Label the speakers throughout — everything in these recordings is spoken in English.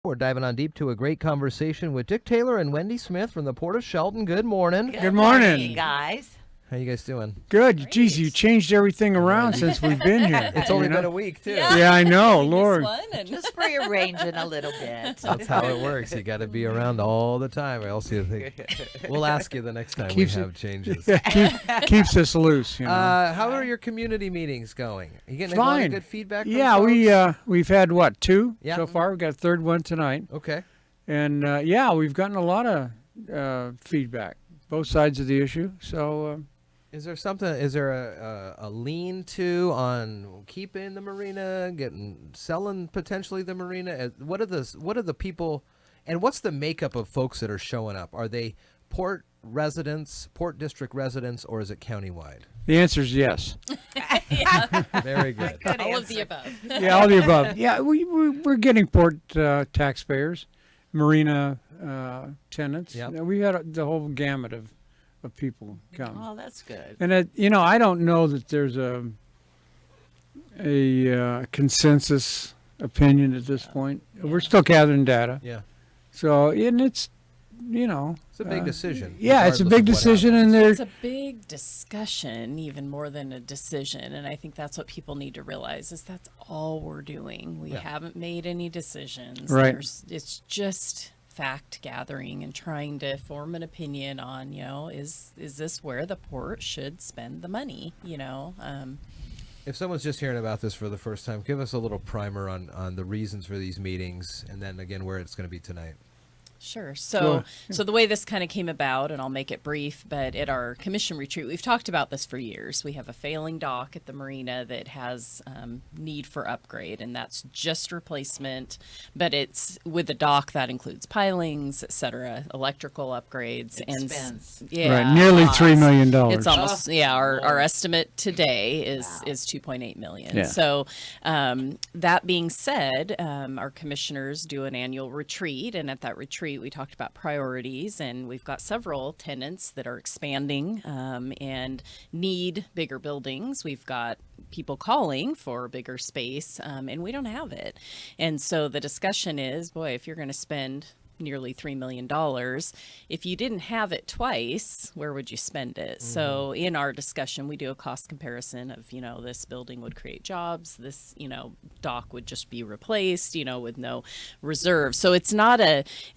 Speaker 1: We're diving on deep to a great conversation with Dick Taylor and Wendy Smith from the Port of Shelton. Good morning.
Speaker 2: Good morning,
Speaker 3: guys.
Speaker 1: How you guys doing?
Speaker 2: Good.
Speaker 3: Great.
Speaker 2: Geez, you changed everything around since we've been here.
Speaker 1: It's only been a week, too.
Speaker 2: Yeah, I know, Lord.
Speaker 3: Just rearranging a little bit.
Speaker 1: That's how it works. You got to be around all the time, or else you think. We'll ask you the next time
Speaker 2: Keeps
Speaker 1: we
Speaker 2: it-
Speaker 1: have changes.
Speaker 2: Keeps us loose, you know.
Speaker 1: How are your community meetings going? Are you getting a lot of
Speaker 2: Fine.
Speaker 1: good feedback? From
Speaker 2: Yeah,
Speaker 1: folks?
Speaker 2: we've had what, 2
Speaker 1: Yeah.
Speaker 2: so far. We've got a third one tonight,
Speaker 1: Okay.
Speaker 2: and yeah, we've gotten a lot of feedback, both sides of the issue. So
Speaker 1: Is there something? Is there a lean-to on keeping the marina, selling potentially the marina? What are the people, and what's the makeup of folks that are showing up? Are they Port residents, Port District residents, or is it countywide?
Speaker 2: the answer is yes.
Speaker 1: Very good.
Speaker 4: All of the above.
Speaker 2: Yeah, all the above. Yeah, we're getting port taxpayers, marina tenants.
Speaker 1: Yep.
Speaker 2: We had the whole gamut of people come.
Speaker 3: Oh, that's good.
Speaker 2: And I don't know that there's a consensus opinion at this point. We're still gathering data.
Speaker 1: Yeah,
Speaker 2: So, and it's
Speaker 1: it's a big decision.
Speaker 2: yeah, it's a
Speaker 1: regardless
Speaker 2: big
Speaker 1: of what
Speaker 2: decision,
Speaker 1: happens.
Speaker 2: and
Speaker 4: It's a big discussion, even more than a decision. And I think that's what people need to realize is that's all we're doing. We
Speaker 1: Yeah.
Speaker 4: haven't made any decisions.
Speaker 2: Right.
Speaker 4: It's just fact gathering and trying to form an opinion on, is this where the port should spend the money?
Speaker 1: If someone's just hearing about this for the first time, give us a little primer on the reasons for these meetings, and then again where it's going to be tonight.
Speaker 4: Sure. So the way this kind of came about, and I'll make it brief, but at our commission retreat, we've talked about this for years. We have a failing dock at the marina that has need for upgrade, and that's just replacement. But it's with the dock that includes pilings, et cetera, electrical upgrades,
Speaker 3: Expense.
Speaker 4: and yeah,
Speaker 2: right, nearly
Speaker 4: lots.
Speaker 2: $3 million.
Speaker 4: It's almost our
Speaker 3: Lord.
Speaker 4: estimate today is
Speaker 3: Wow.
Speaker 4: is 2.8 million.
Speaker 2: Yeah.
Speaker 4: So that being said, our commissioners do an annual retreat, and at that retreat we talked about priorities, and we've got several tenants that are expanding and need bigger buildings. We've got people calling for bigger space, and we don't have it. And so the discussion is, boy, if you're going to spend nearly $3 million. If you didn't have it twice, where would you spend it? So in our discussion, we do a cost comparison of, this building would create jobs, this, dock would just be replaced, with no reserve. So it's not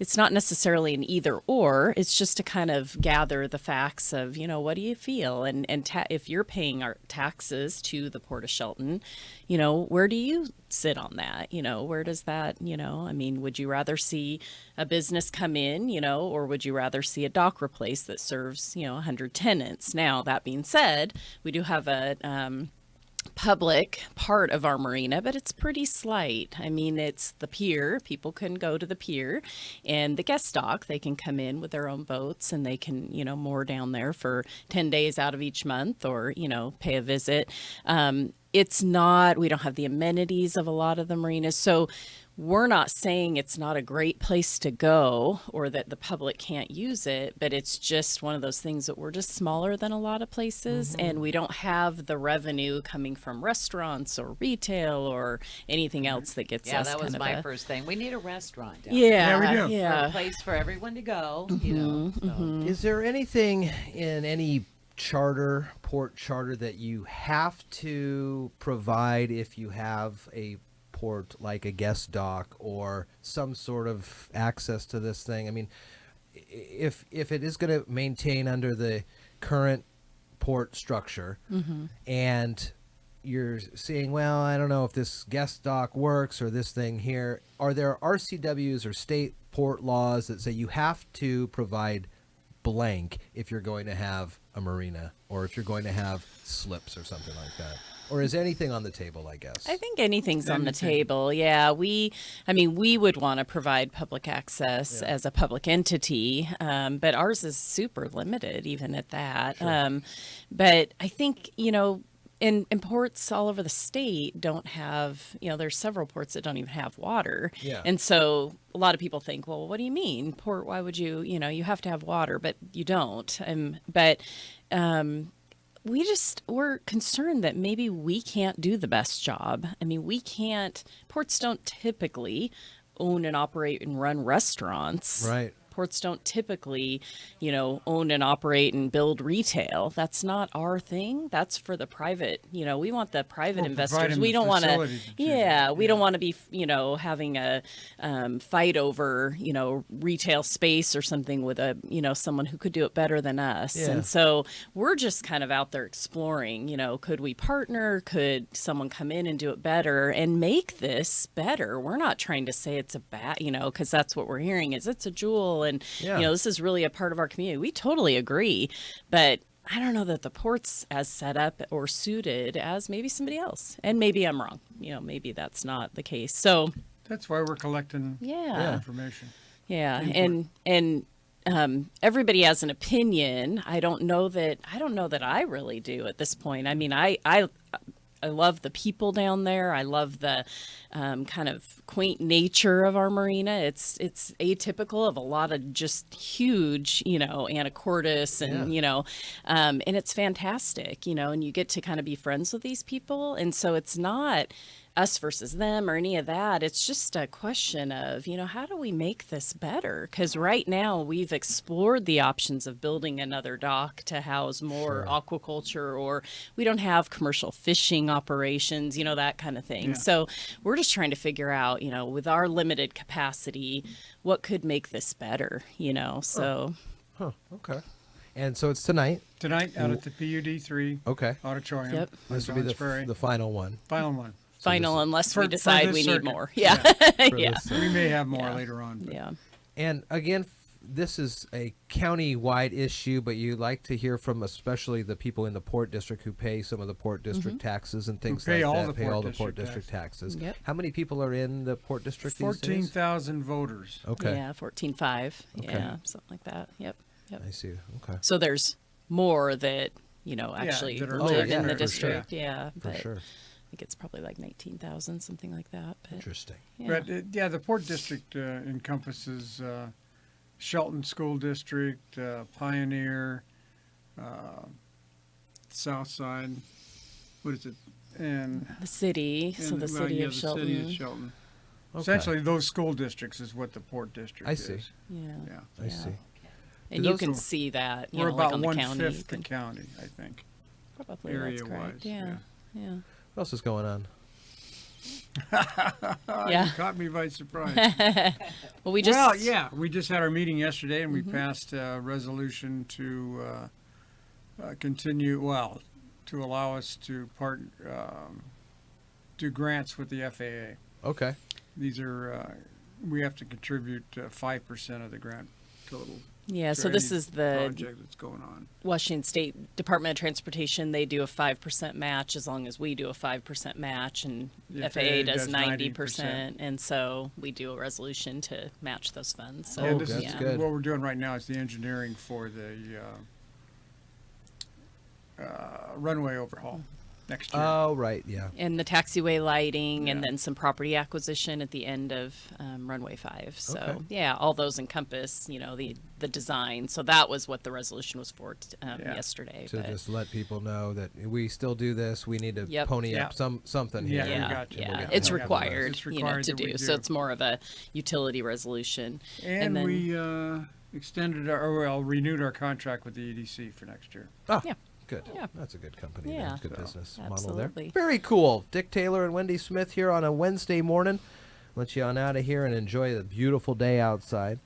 Speaker 4: necessarily an either or, it's just to kind of gather the facts of, what do you feel? And if you're paying our taxes to the Port of Shelton, where do you sit on that? Where does that, would you rather see a business come in, or would you rather see a dock replaced that serves, 100 tenants? Now, that being said, we do have a public part of our marina, but it's pretty slight. It's the pier. People can go to the pier, and the guest dock, they can come in with their own boats, and they can, moor down there for 10 days out of each month, or, pay a visit. We don't have the amenities of a lot of the marinas. So we're not saying it's not a great place to go or that the public can't use it, but it's just one of those things that we're just smaller than a lot of places, and we don't have the revenue coming from restaurants or retail or anything else that gets
Speaker 3: Yeah,
Speaker 4: us
Speaker 3: that was
Speaker 4: kind of
Speaker 3: my
Speaker 4: a-
Speaker 3: first thing. We need a restaurant down
Speaker 4: Yeah,
Speaker 2: Yeah, we do.
Speaker 3: there.
Speaker 4: yeah.
Speaker 3: A place for everyone to go, so.
Speaker 1: Is there anything in any port charter that you have to provide if you have a port, like a guest dock or some sort of access to this thing? If it is going to maintain under the current port structure, and you're seeing, well, I don't know if this guest dock works or this thing here, are there RCWs or state port laws that say you have to provide blank if you're going to have a marina, or if you're going to have slips or something like that? Or is anything on the table, I guess?
Speaker 4: I think anything's on the table. Yeah, we would want to provide public access as a public entity, but ours is super limited even at that.
Speaker 1: Sure.
Speaker 4: But I think, in ports all over the state don't have, there's several ports that don't even have water.
Speaker 1: Yeah.
Speaker 4: And so a lot of people think, well, what do you mean? Port, why would you, you have to have water, but you don't. We're concerned that maybe we can't do the best job. Ports don't typically own and operate and run restaurants.
Speaker 1: Right.
Speaker 4: Ports don't typically, own and operate and build retail. That's not our thing. That's for the private. We want the private
Speaker 2: Well, provide
Speaker 4: investors.
Speaker 2: them
Speaker 4: We
Speaker 2: the
Speaker 4: don't want to.
Speaker 2: facility to do
Speaker 4: Yeah,
Speaker 2: that.
Speaker 4: we don't want to be, having a fight over, retail space or something with a, someone who could do it better than us.
Speaker 1: Yeah.
Speaker 4: And so we're just kind of out there exploring. Could we partner? Could someone come in and do it better and make this better? We're not trying to say it's a bad, because that's what we're hearing is it's a jewel. And,
Speaker 1: Yeah.
Speaker 4: this is really a part of our community. We totally agree. But I don't know that the port's as set up or suited as maybe somebody else. And maybe I'm wrong. Maybe that's not the case. So,
Speaker 2: That's why we're collecting
Speaker 4: yeah.
Speaker 2: information.
Speaker 4: Yeah.
Speaker 2: Input.
Speaker 4: And everybody has an opinion. I don't know that I really do at this point. I mean, I love the people down there. I love the kind of quaint nature of our marina. It's atypical of a lot of just huge, anacortes and, and it's fantastic, and you get to kind of be friends with these people. And so it's not us versus them or any of that. It's just a question of, how do we make this better? Because right now we've explored the options of building another dock to house more aquaculture, or we don't have commercial fishing operations, that kind of thing.
Speaker 2: Yeah.
Speaker 4: So we're just trying to figure out, with our limited capacity, what could make this better, so.
Speaker 1: Huh. Okay. And so it's tonight.
Speaker 2: Tonight out at the PUD3
Speaker 1: Okay.
Speaker 2: auditorium.
Speaker 4: Yep.
Speaker 2: on
Speaker 1: This will be
Speaker 2: Johns Ferry.
Speaker 1: the final one.
Speaker 2: Final one.
Speaker 4: Final, unless we
Speaker 2: for
Speaker 4: decide
Speaker 2: this
Speaker 4: we need
Speaker 2: circuit.
Speaker 4: more. Yeah.
Speaker 1: For
Speaker 4: Yeah.
Speaker 1: this,
Speaker 2: We may have more
Speaker 4: Yeah.
Speaker 2: later on. But
Speaker 4: Yeah.
Speaker 1: And again, this is a county-wide issue, but you like to hear from especially the people in the Port District who pay some of the Port District taxes and things
Speaker 2: pay
Speaker 1: like
Speaker 2: all
Speaker 1: that.
Speaker 2: the
Speaker 1: Pay
Speaker 2: Port
Speaker 1: all the
Speaker 2: District
Speaker 1: Port District taxes.
Speaker 4: Yep.
Speaker 1: How many people are in the Port District these days?
Speaker 2: 14,000 voters.
Speaker 1: Okay.
Speaker 4: Yeah. 14.5.
Speaker 1: Okay.
Speaker 4: Yeah. Something like that. Yep. Yep.
Speaker 1: I see. Okay.
Speaker 4: So there's more that, actually
Speaker 2: that are
Speaker 4: live
Speaker 1: yeah,
Speaker 4: in the
Speaker 1: for sure.
Speaker 4: district. Yeah.
Speaker 1: For
Speaker 4: But
Speaker 1: sure.
Speaker 4: I think it's probably like 19,000, something like that. But
Speaker 1: Interesting.
Speaker 4: yeah.
Speaker 2: But the Port District encompasses Shelton School District, Pioneer, Southside. What is it? And
Speaker 4: The city, so the city of Shelton.
Speaker 2: City of Shelton.
Speaker 1: Okay.
Speaker 2: Essentially, those school districts is what the Port District
Speaker 1: I see.
Speaker 2: is.
Speaker 4: Yeah.
Speaker 2: Yeah.
Speaker 1: I
Speaker 4: Yeah.
Speaker 1: see.
Speaker 4: And
Speaker 2: Do
Speaker 4: you
Speaker 2: those
Speaker 4: can
Speaker 2: are-
Speaker 4: see that,
Speaker 2: We're
Speaker 4: like
Speaker 2: about
Speaker 4: on the county. You
Speaker 2: 1/5 the
Speaker 4: can-
Speaker 2: county, I think,
Speaker 4: Probably that's
Speaker 2: area-wise.
Speaker 4: correct. Yeah. Yeah.
Speaker 1: What else is going on?
Speaker 4: Yeah.
Speaker 2: You caught me by surprise.
Speaker 4: Well, we just.
Speaker 2: Well, yeah, we just had our meeting yesterday, and we
Speaker 4: Mm-hmm.
Speaker 2: passed a resolution to continue, to allow us to do grants with the FAA.
Speaker 1: Okay.
Speaker 2: These are, we have to contribute 5% of the grant total.
Speaker 4: Yeah,
Speaker 2: to
Speaker 4: so this
Speaker 2: any
Speaker 4: is the
Speaker 2: project that's going on.
Speaker 4: Washington State Department of Transportation. They do a 5% match as long as we do a 5% match, and
Speaker 2: The
Speaker 4: FAA does
Speaker 2: does
Speaker 4: 90%. And so we do a resolution to match those funds. So,
Speaker 1: Oh,
Speaker 2: this
Speaker 1: that's
Speaker 2: is
Speaker 1: good.
Speaker 2: what we're doing right now is the engineering for the runway overhaul next year.
Speaker 1: Oh, right. Yeah.
Speaker 4: And the taxiway lighting, and
Speaker 2: Yeah.
Speaker 4: then some property acquisition at the end of runway 5. So
Speaker 1: Okay.
Speaker 4: yeah, all those encompass, the design. So that was what the resolution was for yesterday.
Speaker 1: To
Speaker 4: but
Speaker 1: just let people know that we still do this. We need to
Speaker 4: Yep.
Speaker 1: pony
Speaker 2: Yeah.
Speaker 1: up something
Speaker 2: Yeah,
Speaker 1: here.
Speaker 2: we
Speaker 4: yeah,
Speaker 2: got you.
Speaker 4: yeah,
Speaker 2: We'll get
Speaker 4: it's
Speaker 2: that.
Speaker 4: required,
Speaker 2: It's required
Speaker 4: to
Speaker 2: that we
Speaker 4: do.
Speaker 2: do.
Speaker 4: So it's more of a utility resolution.
Speaker 2: And,
Speaker 4: then-
Speaker 2: we renewed our contract with the EDC for next year.
Speaker 1: Oh,
Speaker 4: Yeah.
Speaker 1: good.
Speaker 4: Yeah.
Speaker 1: That's a good company.
Speaker 4: Yeah.
Speaker 1: There. Good
Speaker 2: So,
Speaker 1: business
Speaker 4: absolutely.
Speaker 1: model there. Very cool. Dick Taylor and Wendy Smith here on a Wednesday morning. Let you on out of here and enjoy the beautiful day outside.